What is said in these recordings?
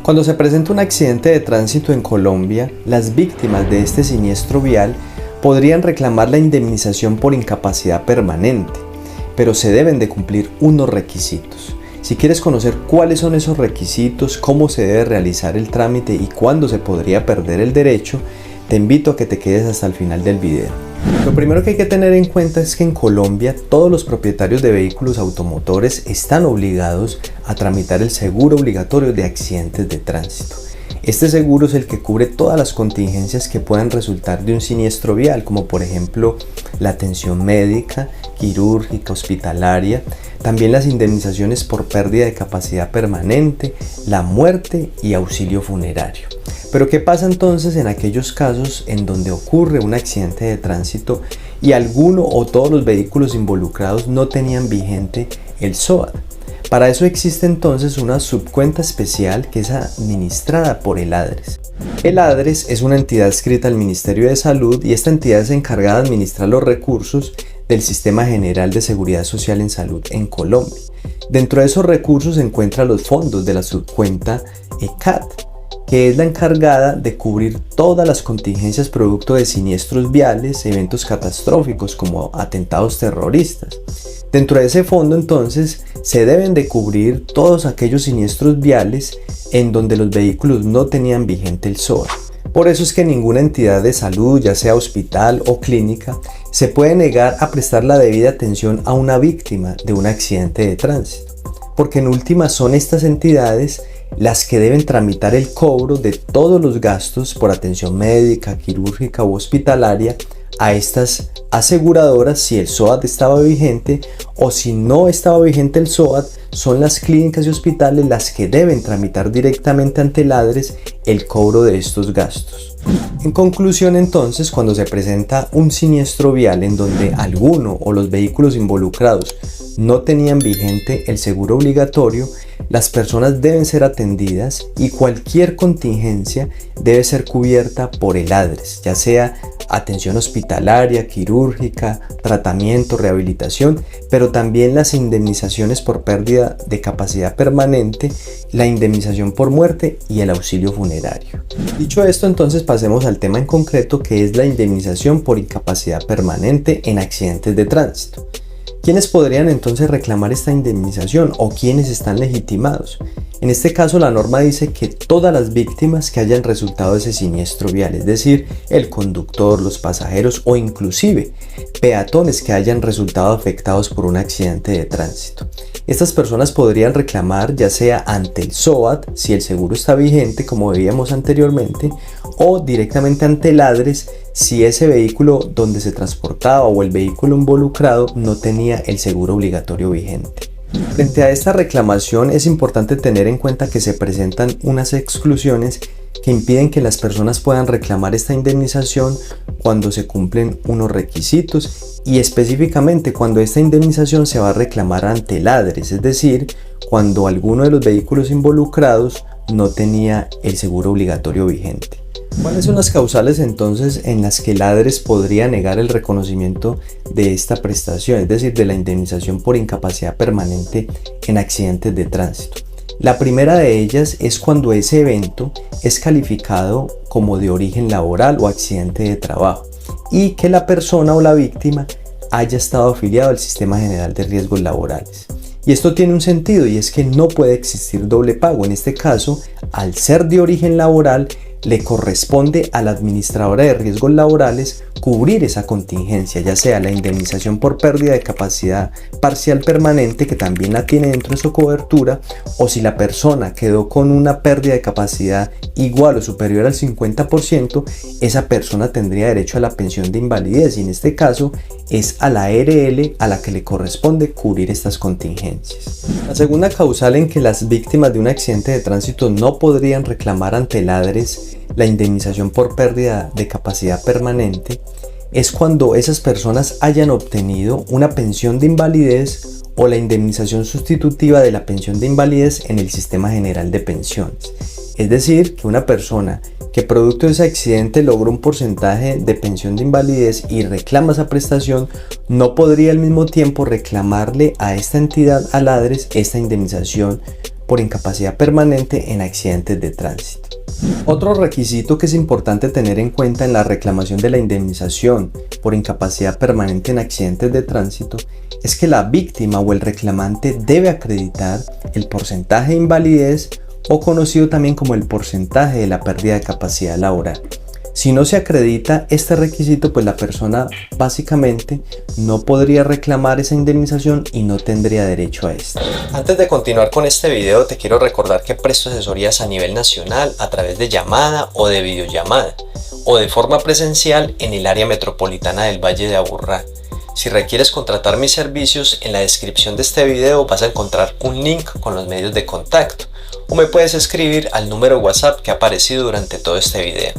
Cuando se presenta un accidente de tránsito en Colombia, las víctimas de este siniestro vial podrían reclamar la indemnización por incapacidad permanente, pero se deben de cumplir unos requisitos. Si quieres conocer cuáles son esos requisitos, cómo se debe realizar el trámite y cuándo se podría perder el derecho, te invito a que te quedes hasta el final del video. Lo primero que hay que tener en cuenta es que en Colombia todos los propietarios de vehículos automotores están obligados a tramitar el seguro obligatorio de accidentes de tránsito. Este seguro es el que cubre todas las contingencias que puedan resultar de un siniestro vial, como por ejemplo la atención médica, quirúrgica, hospitalaria, también las indemnizaciones por pérdida de capacidad permanente, la muerte y auxilio funerario. Pero ¿qué pasa entonces en aquellos casos en donde ocurre un accidente de tránsito y alguno o todos los vehículos involucrados no tenían vigente el SOAT? Para eso existe entonces una subcuenta especial que es administrada por el ADRES. El ADRES es una entidad adscrita al Ministerio de Salud y esta entidad es encargada de administrar los recursos del Sistema General de Seguridad Social en Salud en Colombia. Dentro de esos recursos se encuentran los fondos de la subcuenta ECAT, que es la encargada de cubrir todas las contingencias producto de siniestros viales, eventos catastróficos como atentados terroristas. Dentro de ese fondo entonces se deben de cubrir todos aquellos siniestros viales en donde los vehículos no tenían vigente el SOAT. Por eso es que ninguna entidad de salud, ya sea hospital o clínica, se puede negar a prestar la debida atención a una víctima de un accidente de tránsito, porque en última son estas entidades las que deben tramitar el cobro de todos los gastos por atención médica, quirúrgica u hospitalaria a estas aseguradoras si el SOAT estaba vigente, o si no estaba vigente el SOAT, son las clínicas y hospitales las que deben tramitar directamente ante el ADRES el cobro de estos gastos. En conclusión entonces, cuando se presenta un siniestro vial en donde alguno o los vehículos involucrados no tenían vigente el seguro obligatorio, las personas deben ser atendidas y cualquier contingencia debe ser cubierta por el ADRES, ya sea atención hospitalaria, quirúrgica, tratamiento, rehabilitación, pero también las indemnizaciones por pérdida de capacidad permanente, la indemnización por muerte y el auxilio funerario. Dicho esto, entonces pasemos al tema en concreto, que es la indemnización por incapacidad permanente en accidentes de tránsito. ¿Quiénes podrían entonces reclamar esta indemnización o quiénes están legitimados? En este caso la norma dice que todas las víctimas que hayan resultado de ese siniestro vial, es decir, el conductor, los pasajeros o inclusive peatones que hayan resultado afectados por un accidente de tránsito. Estas personas podrían reclamar ya sea ante el SOAT, si el seguro está vigente como veíamos anteriormente, o directamente ante el ADRES si ese vehículo donde se transportaba o el vehículo involucrado no tenía el seguro obligatorio vigente. Frente a esta reclamación es importante tener en cuenta que se presentan unas exclusiones que impiden que las personas puedan reclamar esta indemnización cuando se cumplen unos requisitos y específicamente cuando esta indemnización se va a reclamar ante el ADRES, es decir, cuando alguno de los vehículos involucrados no tenía el seguro obligatorio vigente. ¿Cuáles son las causales entonces en las que el ADRES podría negar el reconocimiento de esta prestación, es decir, de la indemnización por incapacidad permanente en accidentes de tránsito? La primera de ellas es cuando ese evento es calificado como de origen laboral o accidente de trabajo y que la persona o la víctima haya estado afiliado al Sistema General de Riesgos Laborales. Y esto tiene un sentido, y es que no puede existir doble pago. En este caso, al ser de origen laboral, le corresponde a la administradora de riesgos laborales cubrir esa contingencia, ya sea la indemnización por pérdida de capacidad parcial permanente, que también la tiene dentro de su cobertura, o si la persona quedó con una pérdida de capacidad igual o superior al 50%, esa persona tendría derecho a la pensión de invalidez, y en este caso es a la ARL a la que le corresponde cubrir estas contingencias. La segunda causal en que las víctimas de un accidente de tránsito no podrían reclamar ante el ADRES la indemnización por pérdida de capacidad permanente es cuando esas personas hayan obtenido una pensión de invalidez o la indemnización sustitutiva de la pensión de invalidez en el Sistema General de Pensiones. Es decir, que una persona que producto de ese accidente logró un porcentaje de pensión de invalidez y reclama esa prestación, no podría al mismo tiempo reclamarle a esta entidad, al ADRES, esta indemnización por incapacidad permanente en accidentes de tránsito. Otro requisito que es importante tener en cuenta en la reclamación de la indemnización por incapacidad permanente en accidentes de tránsito es que la víctima o el reclamante debe acreditar el porcentaje de invalidez o conocido también como el porcentaje de la pérdida de capacidad laboral. Si no se acredita este requisito, pues la persona básicamente no podría reclamar esa indemnización y no tendría derecho a esta. Antes de continuar con este video, te quiero recordar que presto asesorías a nivel nacional a través de llamada o de videollamada o de forma presencial en el área metropolitana del Valle de Aburrá. Si requieres contratar mis servicios, en la descripción de este video vas a encontrar un link con los medios de contacto o me puedes escribir al número WhatsApp que ha aparecido durante todo este video.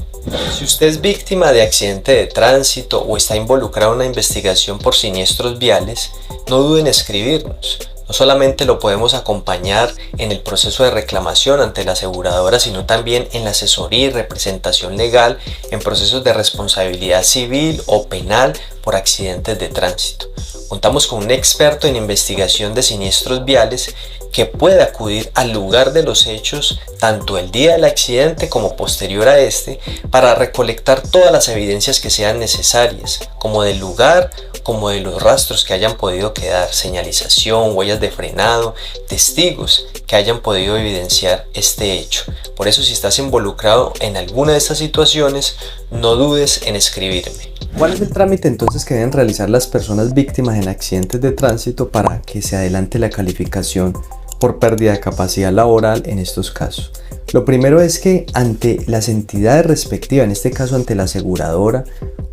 Si usted es víctima de accidente de tránsito o está involucrado en una investigación por siniestros viales, no duden en escribirnos. No solamente lo podemos acompañar en el proceso de reclamación ante la aseguradora, sino también en la asesoría y representación legal en procesos de responsabilidad civil o penal por accidentes de tránsito. Contamos con un experto en investigación de siniestros viales que puede acudir al lugar de los hechos tanto el día del accidente como posterior a este para recolectar todas las evidencias que sean necesarias, como del lugar como de los rastros que hayan podido quedar, señalización, huellas de frenado, testigos que hayan podido evidenciar este hecho. Por eso, si estás involucrado en alguna de estas situaciones, no dudes en escribirme. ¿Cuál es el trámite entonces que deben realizar las personas víctimas en accidentes de tránsito para que se adelante la calificación por pérdida de capacidad laboral en estos casos? Lo primero es que ante las entidades respectivas, en este caso ante la aseguradora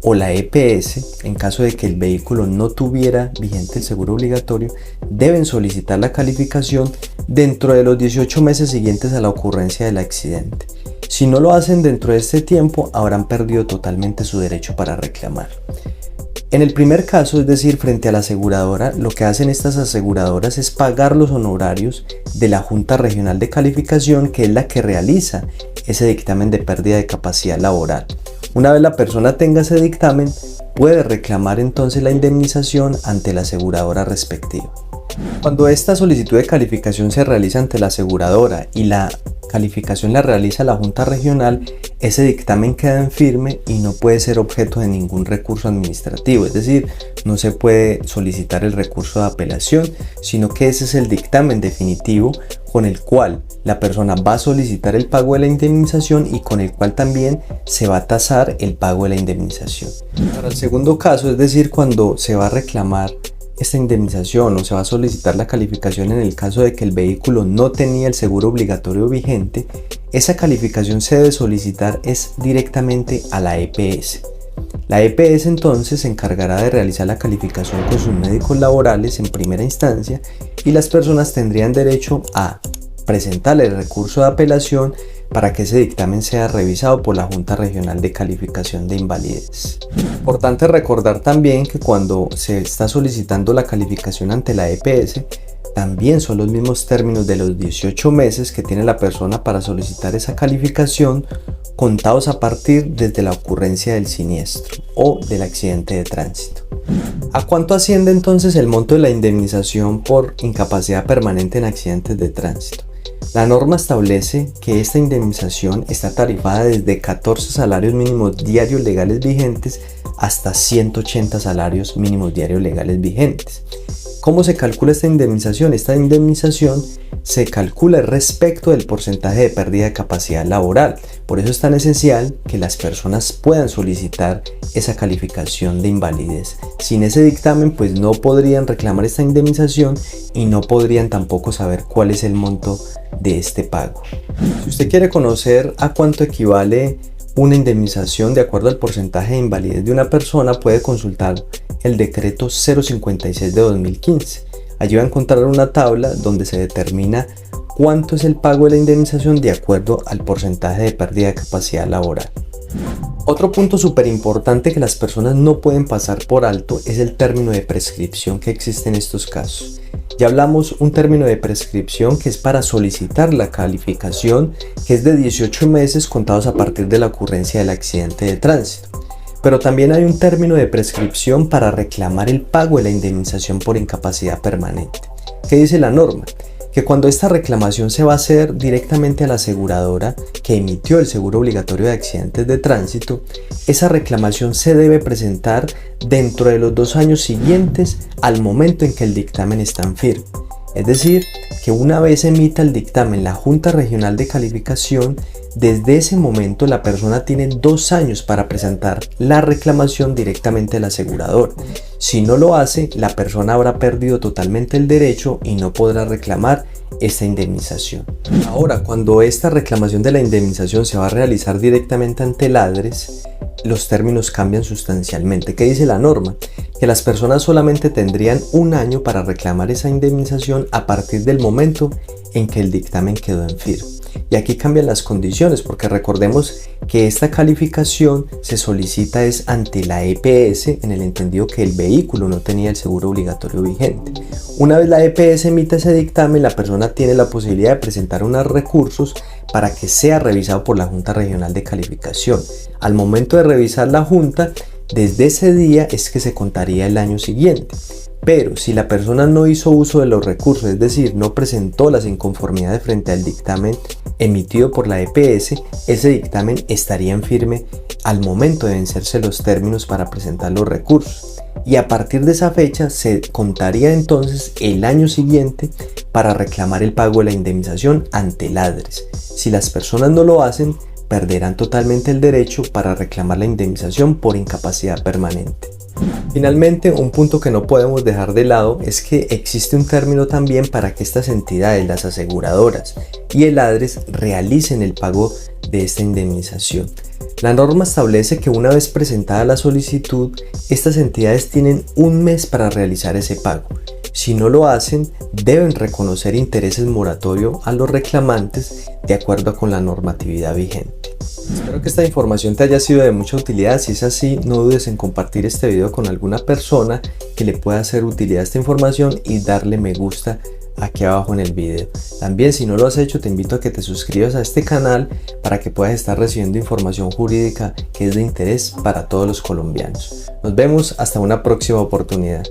o la EPS, en caso de que el vehículo no tuviera vigente el seguro obligatorio, deben solicitar la calificación dentro de los 18 meses siguientes a la ocurrencia del accidente. Si no lo hacen dentro de este tiempo, habrán perdido totalmente su derecho para reclamar. En el primer caso, es decir, frente a la aseguradora, lo que hacen estas aseguradoras es pagar los honorarios de la Junta Regional de Calificación, que es la que realiza ese dictamen de pérdida de capacidad laboral. Una vez la persona tenga ese dictamen, puede reclamar entonces la indemnización ante la aseguradora respectiva. Cuando esta solicitud de calificación se realiza ante la aseguradora y la calificación la realiza la Junta Regional, ese dictamen queda en firme y no puede ser objeto de ningún recurso administrativo, es decir, no se puede solicitar el recurso de apelación, sino que ese es el dictamen definitivo con el cual la persona va a solicitar el pago de la indemnización y con el cual también se va a tasar el pago de la indemnización. Para el segundo caso, es decir, cuando se va a reclamar esta indemnización o se va a solicitar la calificación en el caso de que el vehículo no tenía el seguro obligatorio vigente, esa calificación se debe solicitar directamente a la EPS. La EPS entonces se encargará de realizar la calificación con sus médicos laborales en primera instancia y las personas tendrían derecho a presentarle el recurso de apelación para que ese dictamen sea revisado por la Junta Regional de Calificación de Invalidez. Importante recordar también que cuando se está solicitando la calificación ante la EPS, también son los mismos términos de los 18 meses que tiene la persona para solicitar esa calificación, contados a partir desde la ocurrencia del siniestro o del accidente de tránsito. ¿A cuánto asciende entonces el monto de la indemnización por incapacidad permanente en accidentes de tránsito? La norma establece que esta indemnización está tarifada desde 14 salarios mínimos diarios legales vigentes hasta 180 salarios mínimos diarios legales vigentes. ¿Cómo se calcula esta indemnización? Esta indemnización se calcula respecto del porcentaje de pérdida de capacidad laboral. Por eso es tan esencial que las personas puedan solicitar esa calificación de invalidez. Sin ese dictamen, pues no podrían reclamar esta indemnización y no podrían tampoco saber cuál es el monto de este pago. Si usted quiere conocer a cuánto equivale una indemnización de acuerdo al porcentaje de invalidez de una persona, puede consultar el decreto 056 de 2015. Allí va a encontrar una tabla donde se determina cuánto es el pago de la indemnización de acuerdo al porcentaje de pérdida de capacidad laboral. Otro punto súper importante que las personas no pueden pasar por alto es el término de prescripción que existe en estos casos. Ya hablamos un término de prescripción que es para solicitar la calificación, que es de 18 meses contados a partir de la ocurrencia del accidente de tránsito. Pero también hay un término de prescripción para reclamar el pago de la indemnización por incapacidad permanente. ¿Qué dice la norma? que cuando esta reclamación se va a hacer directamente a la aseguradora que emitió el seguro obligatorio de accidentes de tránsito, esa reclamación se debe presentar dentro de los 2 años siguientes al momento en que el dictamen está en firme. Es decir, que una vez emita el dictamen la Junta Regional de Calificación, desde ese momento la persona tiene 2 años para presentar la reclamación directamente al asegurador. Si no lo hace, la persona habrá perdido totalmente el derecho y no podrá reclamar esta indemnización. Ahora, cuando esta reclamación de la indemnización se va a realizar directamente ante el ADRES, los términos cambian sustancialmente. ¿Qué dice la norma? Que las personas solamente tendrían 1 año para reclamar esa indemnización a partir del momento en que el dictamen quedó en firme. Y aquí cambian las condiciones, porque recordemos que esta calificación se solicita es ante la EPS, en el entendido que el vehículo no tenía el seguro obligatorio vigente. Una vez la EPS emite ese dictamen, la persona tiene la posibilidad de presentar unos recursos para que sea revisado por la Junta Regional de Calificación. Al momento de revisar la Junta, desde ese día es que se contaría el año siguiente. Pero si la persona no hizo uso de los recursos, es decir, no presentó las inconformidades frente al dictamen emitido por la EPS, ese dictamen estaría en firme al momento de vencerse los términos para presentar los recursos. Y a partir de esa fecha se contaría entonces el año siguiente para reclamar el pago de la indemnización ante el ADRES. Si las personas no lo hacen, perderán totalmente el derecho para reclamar la indemnización por incapacidad permanente. Finalmente, un punto que no podemos dejar de lado es que existe un término también para que estas entidades, las aseguradoras y el ADRES, realicen el pago de esta indemnización. La norma establece que una vez presentada la solicitud, estas entidades tienen 1 mes para realizar ese pago. Si no lo hacen, deben reconocer intereses moratorio a los reclamantes de acuerdo con la normatividad vigente. Espero que esta información te haya sido de mucha utilidad. Si es así, no dudes en compartir este video con alguna persona que le pueda hacer utilidad esta información y darle me gusta aquí abajo en el video. También, si no lo has hecho, te invito a que te suscribas a este canal para que puedas estar recibiendo información jurídica que es de interés para todos los colombianos. Nos vemos hasta una próxima oportunidad.